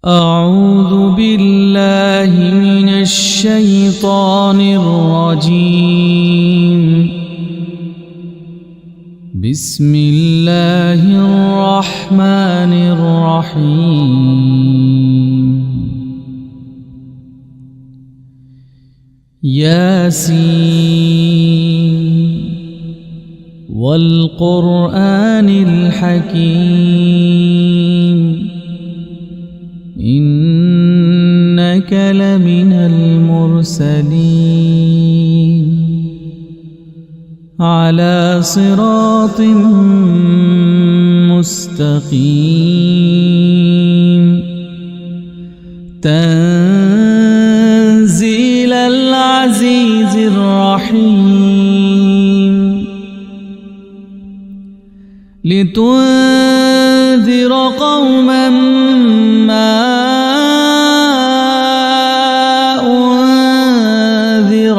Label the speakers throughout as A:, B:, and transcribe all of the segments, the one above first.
A: أعوذ بالله من الشيطان الرجيم. بسم الله الرحمن الرحيم. ياسين والقرآن الحكيم إنك لمن المرسلين على صراط مستقيم تنزيل العزيز الرحيم لتنذر قوما ما أنذر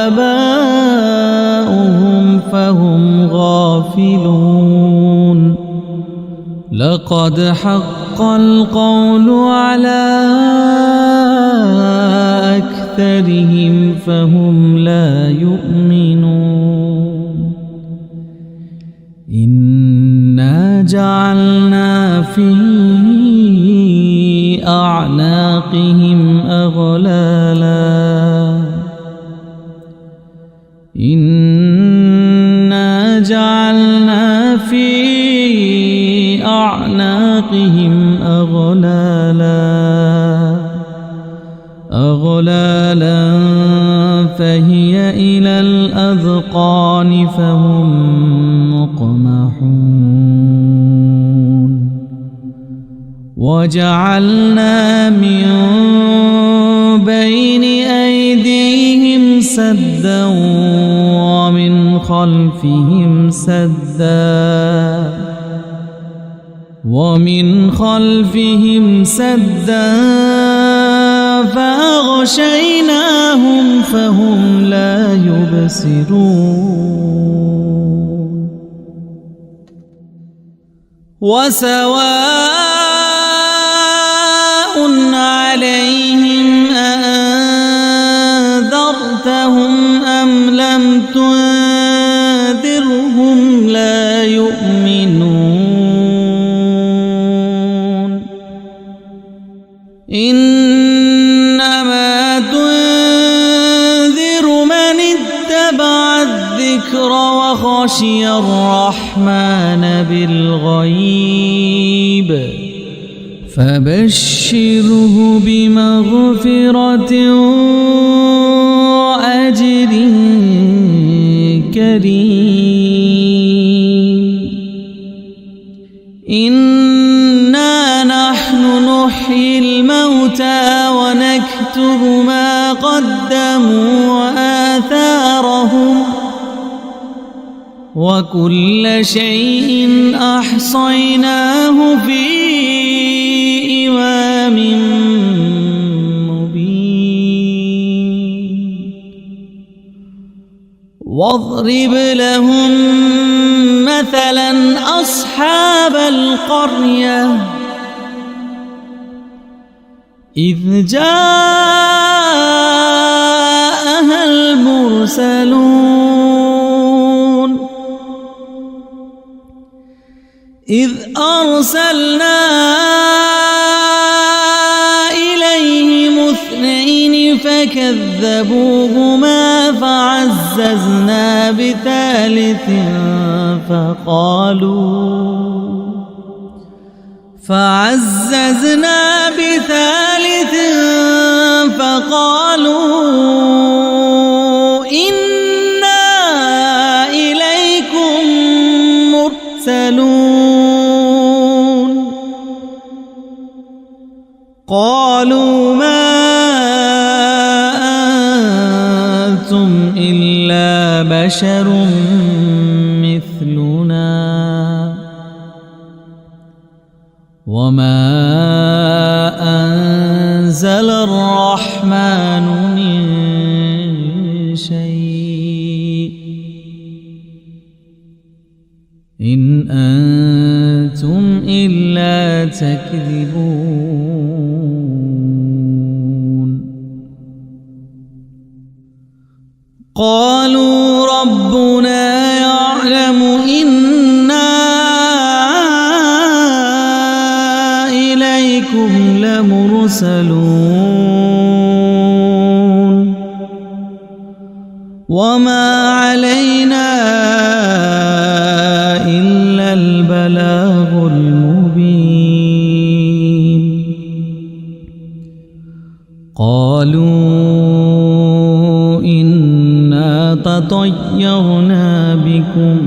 A: آباؤهم فهم غافلون لقد حق القول على أكثرهم فهم لا يؤمنون إنا جعلنا في أعناقهم أغلالا إنا جعلنا في أعناقهم أغلالا فهي إلى الأذقان فهم مقمحون وجعلنا من بين أيديهم سدا ومن خلفهم سدا فأغشيناهم فهم لا يبصرون وسواء عليهم أأنذرتهم أم لم تنذرهم لا يؤمنون إنما تنذر من اتبع الذكر وخشي الرحمن بالغيب فبشره بمغفرة وأجر كريم إنا نحن نحيي الموتى ونكتب ما قدموا وآثارهم وكل شيء أحصيناه في إمام مبين واضرب لهم مثلا أصحاب القرية إذ جاءها المرسلون إذ أرسلنا إليهم اثنين فكذبوهما فعززنا بثالث فقالوا إنا إليكم مرسلون قالوا ما أنتم إلا بشر مثلنا وما أنزل الرحمن من شيء إن أنتم إلا تكذبون قالوا ربنا يعلم إنا إليكم لمرسلون وما علينا إلا البلاغ المبين قالوا إنا تطيرنا بكم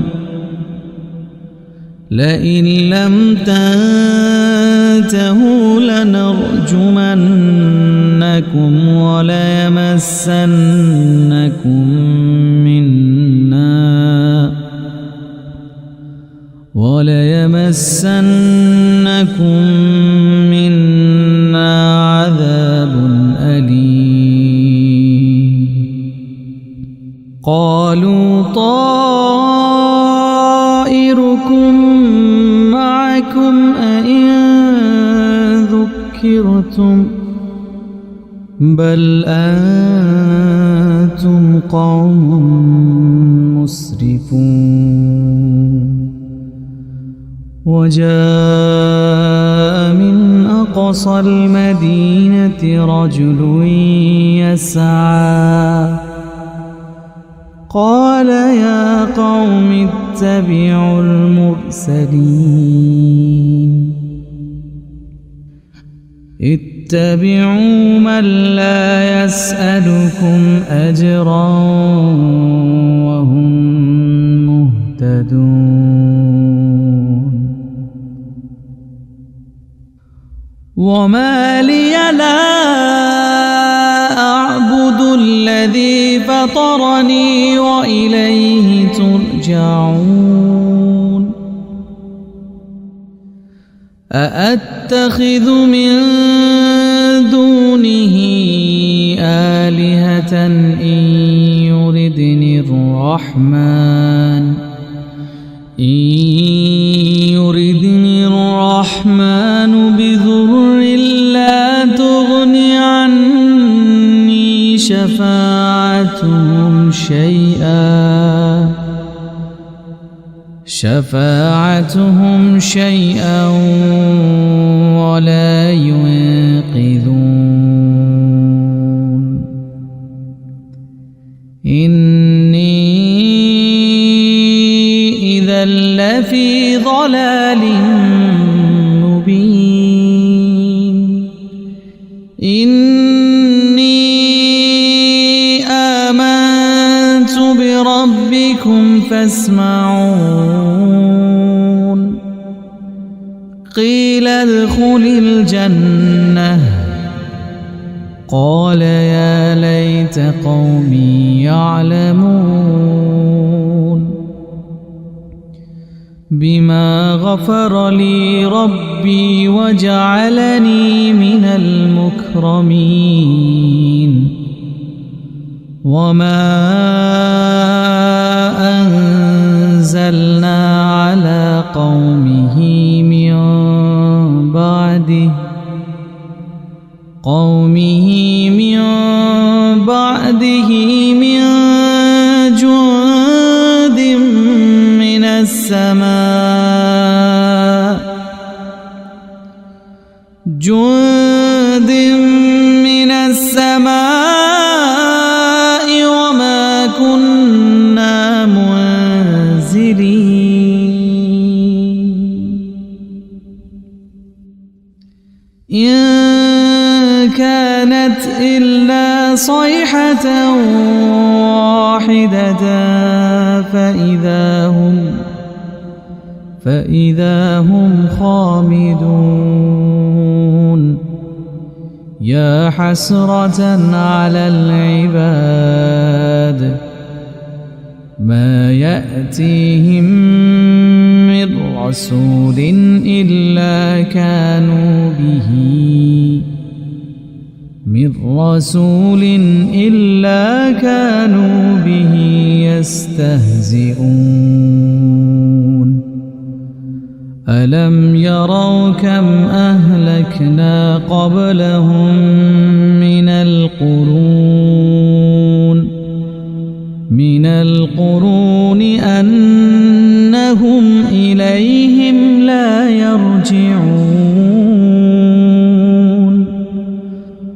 A: لئن لم تنتهوا لنرجمنكم وليمسنكم منا عذاب أليم قالوا طائركم معكم أئن ذكرتم بل أنتم قوم مسرفون وجاء من أقصى المدينة رجل يسعى قال يا قوم اتبعوا المرسلين اتبعوا من لا يسألكم أجرا وهم مهتدون وما لي لا أعبد الذي فطرني وإليه ترجعون أأتخذ من دونه آلهة إن يردني الرحمن بضر لا تغن عني شفاعتهم شيئا ولا ينقذون إني إذا لفي ضلال مبين إني آمنت بربكم فاسمعون قيل ادخل الجنة قال يا ليت قومي يعلمون بما غفر لي ربي وجعلني من المكرمين وما أنزلنا على قومه من بعده من جند من السماء وما كنا منزلين إن كانت إلا صيحة واحدة فإذا هم خامدون يا حسرة على العباد ما يأتيهم من رسول إلا كانوا به يستهزئون ألم يروا كم أهلكنا قبلهم من القرون أنهم إليهم لا يرجعون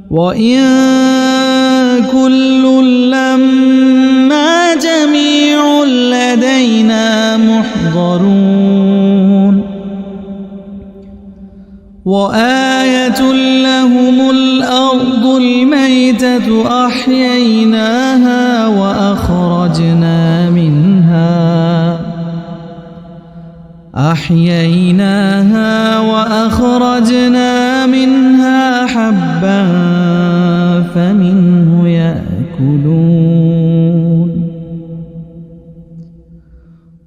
A: وإن كل لما جميع لدينا محضرون وآية لهم الأرض الميتة أحييناها وأخرجنا منها حبا فمنه يأكلون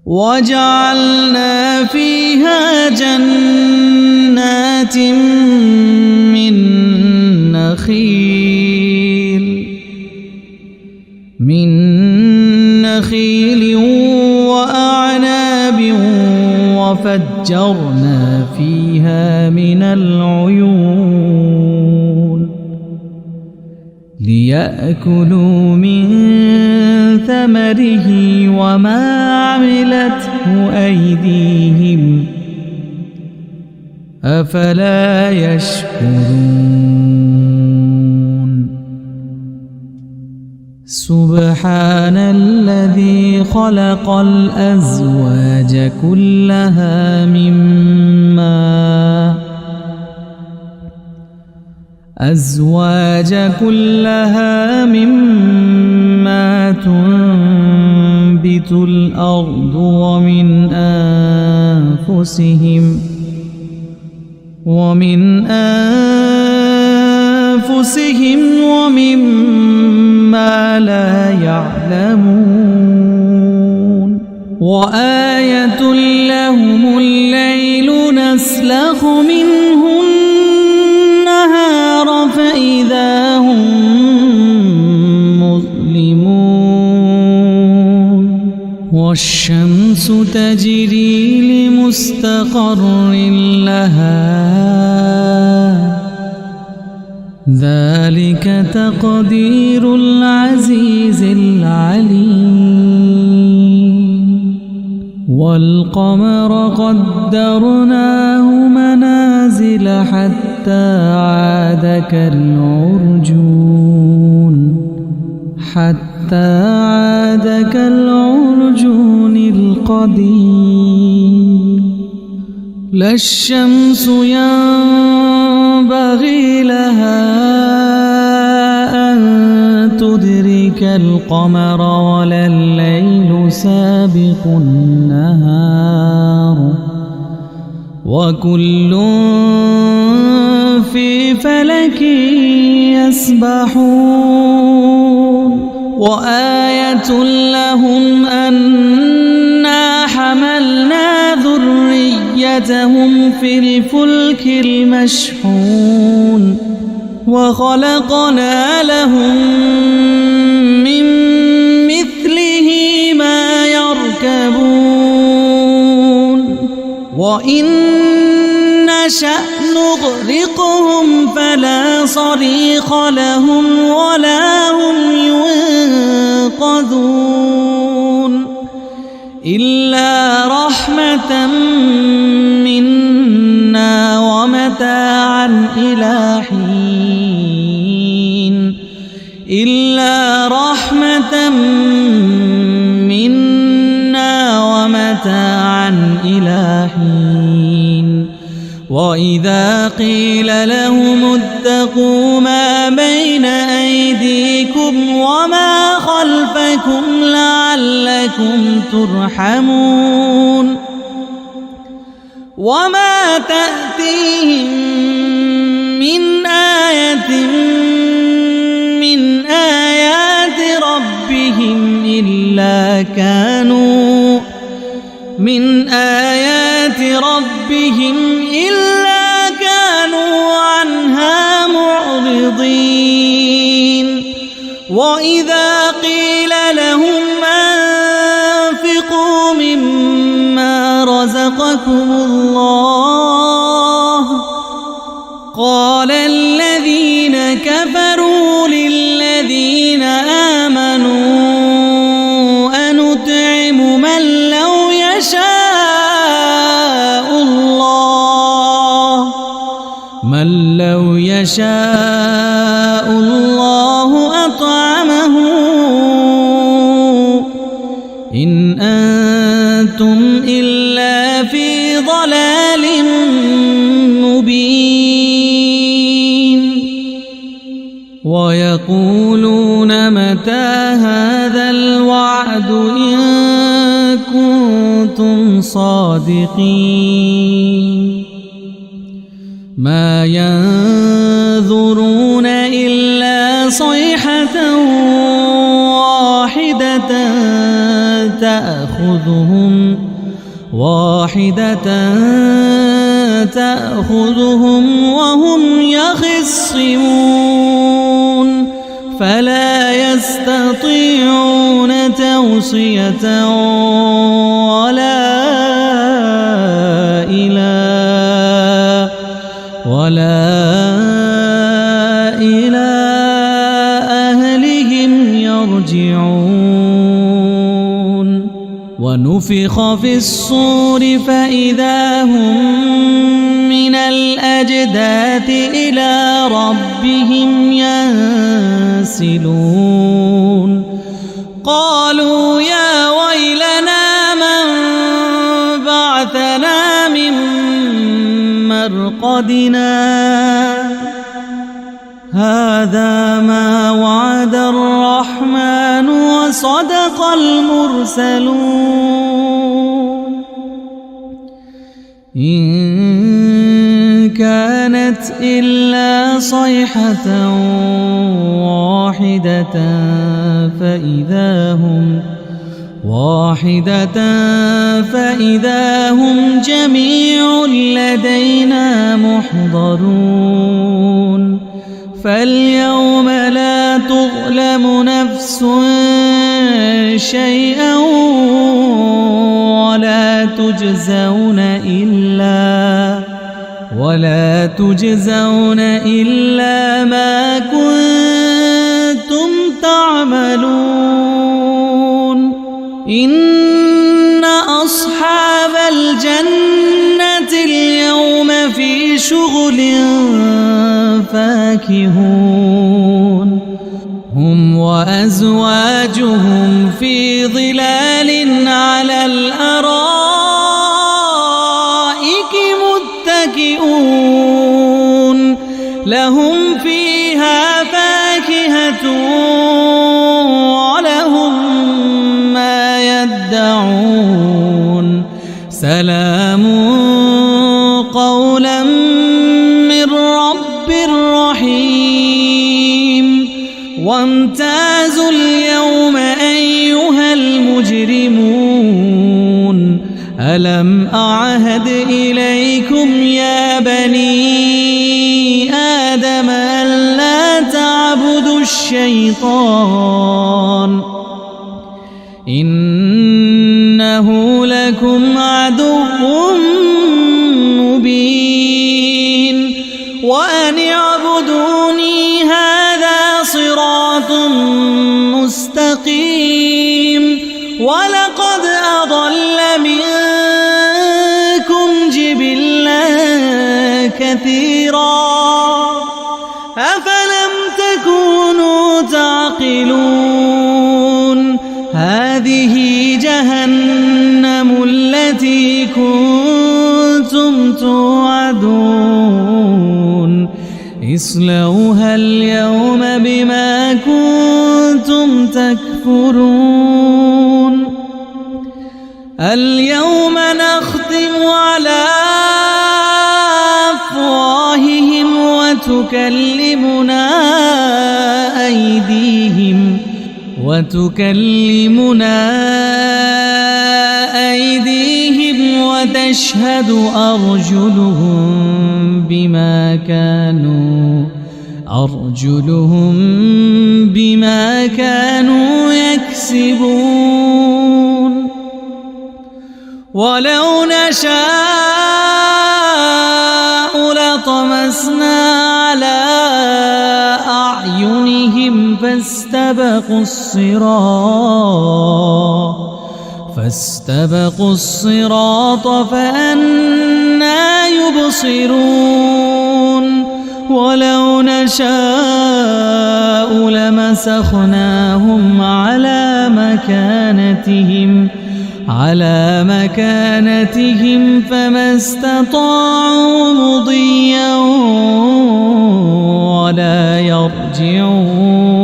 A: وجعلنا فيها جنات من نخيل وأعناب وفجرنا فيها من العيون ليأكلوا من ثمره وما عملته أيديهم أفلا يشكرون سبحان الذي خلق الأزواج كلها مما تنبت الأرض ومن أنفسهم ومما لا يعلمون وآية لهم الليل نسلخ منه النهار فإذا هم مظلمون والشمس تجري لمستقر لها ذلك تقدير العزيز العليم والقمر قدرناه منازل حتى عاد كالعرجون القديم لا الشمس ينبغي لها أن تدرك القمر ولا الليل سابق النهار وكل في فلك يسبحون وآية لهم أنا حملنا ذريتهم في الفلك المشحون وخلقنا لهم من مثله ما يركبون وإن نشأ نغرقهم فلا صريخ لهم ولا هم ينقذون إلا رحمة منا ومتاعا إلى حين وإذا قيل لهم اتقوا ما بين أيديكم وما خلفكم لعلكم ترحمون وما تأتيهم من آية من آيات ربهم إلا كانوا عنها معرضين وإذا قيل لهم أنفقوا مما رزقكم الله قال الذين كفروا للذين آمنوا أنطعم من لو يشاء الله أطعمه إن أنتم إلا في ضلال مبين ويقولون متى هذا الوعد إن كنتم صادقين ما ينظرون إلا صيحة تأخذهم وهم يخصمون فلا يستطيعون توصية ولا إلى أهلهم يرجعون ونفخ في الصور فإذا هم من الأجداث إلى ربهم ينسلون قالوا يا ويلنا من بعثنا من مرقدنا هذا ما وعد الرحمن وصدق المرسلون إن كانت إلا صيحة فإذا هم جميع لدينا محضرون فاليوم لا تظلم نفس شيئا ولا تجزون إلا ما كنتم تعملون إن أصحاب الجنة اليوم في شغل فاكهون هم وأزواجهم في ظلال على الأرائك متكئون لهم فيها فاكهة ولهم ما يدعون سلام قولا من رب رحيم وامتازوا اليوم أيها المجرمون ألم أعهد إليكم يا بني آدم ألا تعبدوا الشيطان إنه لكم عدو مبين وأن اعبدوني هذا صراط مستقيم ولقد أضل منكم جبلا كثيرا أفلم تكونوا تعقلون هذه جهنم التي كنتم توعدون اصلوها اليوم بما كنتم تكفرون اليوم نختم على أفواههم وتكلمنا أيديهم وتشهد أرجلهم بما كانوا يكسبون ولو نشاء لطمسنا فاستبقوا الصراط فأنى يبصرون ولو نشاء لمسخناهم على مكانتهم فما استطاعوا مضيا ولا يرجعون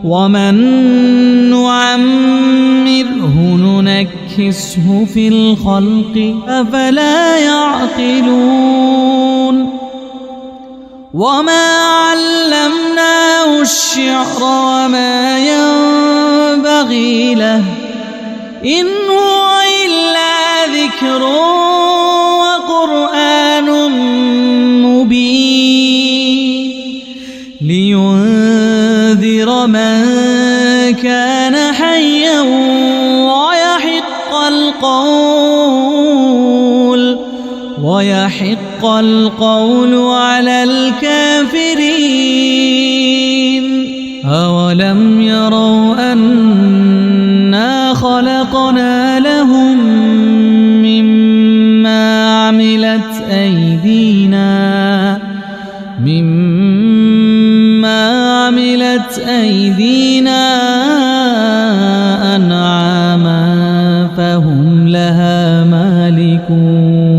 A: ومن نعمره ننكسه في الخلق أفلا يعقلون وما علمناه الشعر وما ينبغي له إن هو إلا ذكر وقرآن مبين لينذر من كان حيا ويحق القول على الكافرين أولم يروا أنا خلقنا لهم مما عملت أيدينا أنعاما فهم لها مالكون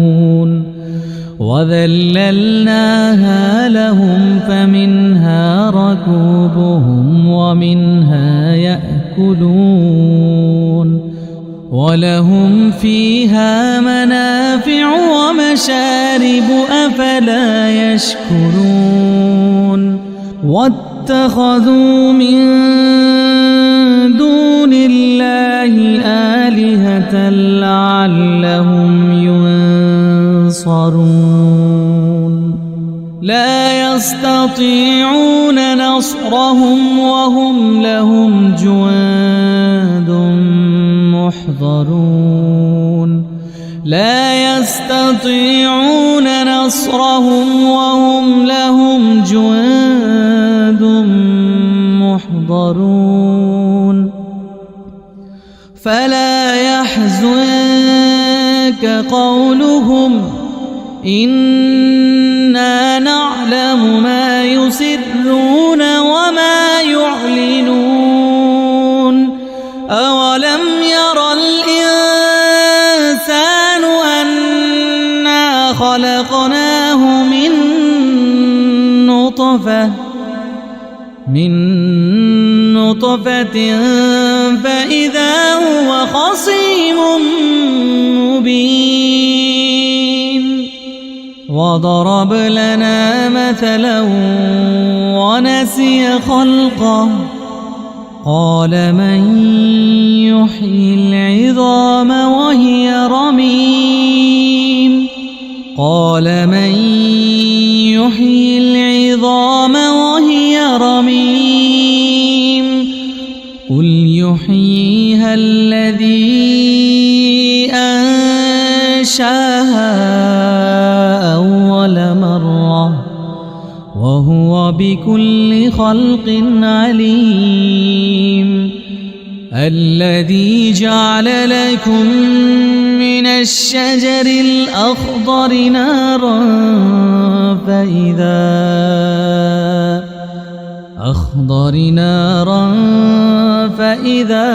A: وذللناها لهم فمنها ركوبهم ومنها يأكلون ولهم فيها منافع ومشارب أفلا يشكرون واتخذوا من دون الله آلهة لعلهم ينصرون لا يستطيعون نصرهم وهم لهم جند محضرون لا يستطيعون نصرهم وهم لهم جند محضرون فلا يحزنك قولهم إنا نعلم ما يسرون وما يعلنون أولم ير الإنسان أنا خلقناه من نطفة فإذا هو خصيم مبين وضرب لنا مثلا ونسي خلقه قال من يحيي العظام وهي رميم قل يحييها الذي أنشاها أول مرة وهو بكل خلق عليم الذي جعل لكم من الشجر الأخضر نارا فإذا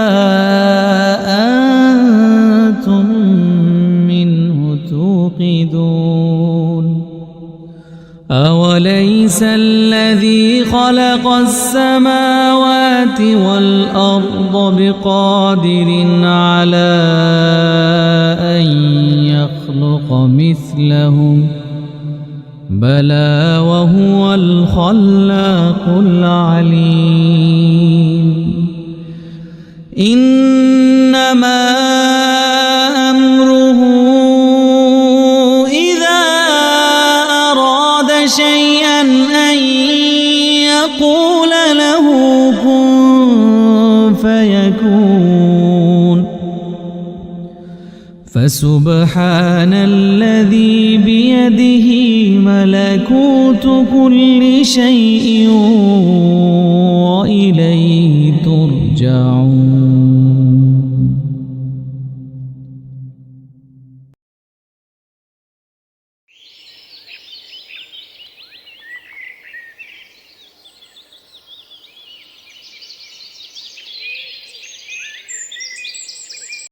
A: أنتم منه توقدون أوليس الذي خلق السماوات والأرض بقادر على أن يخلق مثلهم بلى وهو الخلاق العليم إنما أمره إذا أراد شيئا أن يقول له كن فيكون فسبحان الذي بيده ملكوت كل شيء وإليه ترجعون